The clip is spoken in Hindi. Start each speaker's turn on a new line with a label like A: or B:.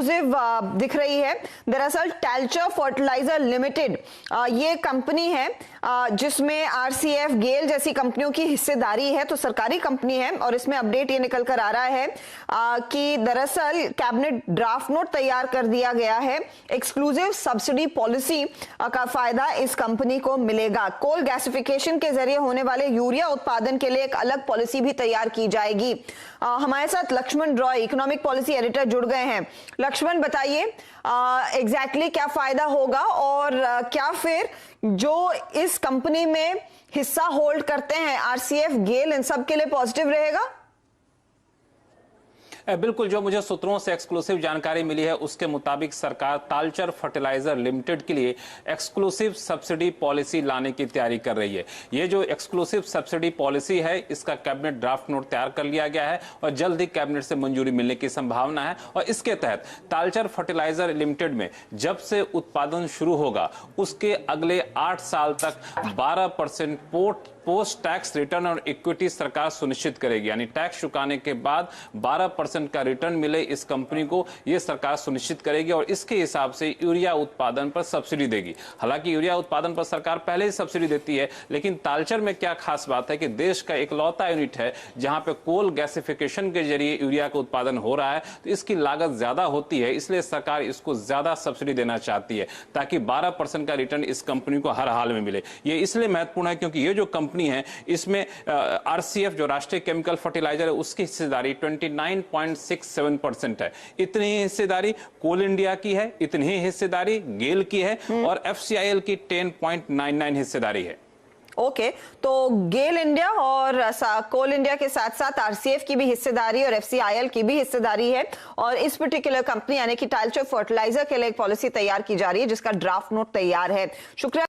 A: एक्सक्लूसिव दिख रही है। दरअसल टाल्चर फर्टिलाइजर लिमिटेड ये कंपनी है जिसमें आरसीएफ, गेल जैसी कंपनियों की हिस्सेदारी है, तो सरकारी कंपनी है। और इसमें अपडेट ये निकल कर आ रहा है कि दरअसल कैबिनेट ड्राफ्ट नोट तैयार कर दिया गया है। एक्सक्लूसिव सब्सिडी पॉलिसी का फायदा इस कंपनी को मिलेगा। कोल गैसिफिकेशन के जरिए होने वाले यूरिया उत्पादन के लिए एक अलग पॉलिसी भी तैयार की जाएगी। हमारे साथ Lakshman Roy, economic policy editor, जुड़ गए हैं। लक्ष्मण, बताइए एग्जैक्टली क्या फायदा होगा और क्या फिर जो इस कंपनी में हिस्सा होल्ड करते हैं आरसीएफ, गेल, इन सब के लिए पॉजिटिव रहेगा?
B: बिल्कुल, जो मुझे सूत्रों से एक्सक्लूसिव जानकारी मिली है उसके मुताबिक सरकार टाल्चर फर्टिलाइजर लिमिटेड के लिए एक्सक्लूसिव सब्सिडी पॉलिसी लाने की तैयारी कर रही है। ये जो एक्सक्लूसिव सब्सिडी पॉलिसी है इसका कैबिनेट ड्राफ्ट नोट तैयार कर लिया गया है और जल्द ही कैबिनेट से मंजूरी मिलने की संभावना है। और इसके तहत टाल्चर फर्टिलाइजर लिमिटेड में जब से उत्पादन शुरू होगा उसके अगले 8 साल तक 12% पोस्ट टैक्स रिटर्न और इक्विटी सरकार सुनिश्चित करेगी। यानी टैक्स चुकाने के बाद 12% का रिटर्न मिले इस कंपनी को, यह सरकार सुनिश्चित करेगी और इसके हिसाब से यूरिया उत्पादन पर सब्सिडी देगी। हालांकि यूरिया उत्पादन पर सरकार पहले ही सब्सिडी देती है, लेकिन टाल्चर में क्या खास बात है कि देश का इकलौता यूनिट है जहां पे कोल गैसिफिकेशन के जरिए यूरिया का उत्पादन हो रहा है, तो इसकी लागत ज्यादा होती है, इसलिए सरकार इसको ज्यादा सब्सिडी देना चाहती है ताकि 12% का रिटर्न इस कंपनी को हर हाल में मिले। ये इसलिए महत्वपूर्ण है क्योंकि ये जो कंपनी है इसमें आरसीएफ जो राष्ट्रीय केमिकल फर्टिलाइजर है उसकी हिस्सेदारी 29.67% है। इतनी ही हिस्सेदारी कोल इंडिया की है, इतनी ही हिस्सेदारी गेल की है और एफसीआईएल की 10.99 हिस्सेदारी है।
A: ओके, तो गेल इंडिया और कोल इंडिया के साथ साथ आरसीएफ की भी हिस्सेदारी और एफसीआईएल की भी हिस्सेदारी है और इस पर्टिकुलर कंपनी यानी कि टाल्चर फर्टिलाइजर के लिए एक पॉलिसी तैयार की जा रही है जिसका ड्राफ्ट नोट तैयार है। शुक्रिया।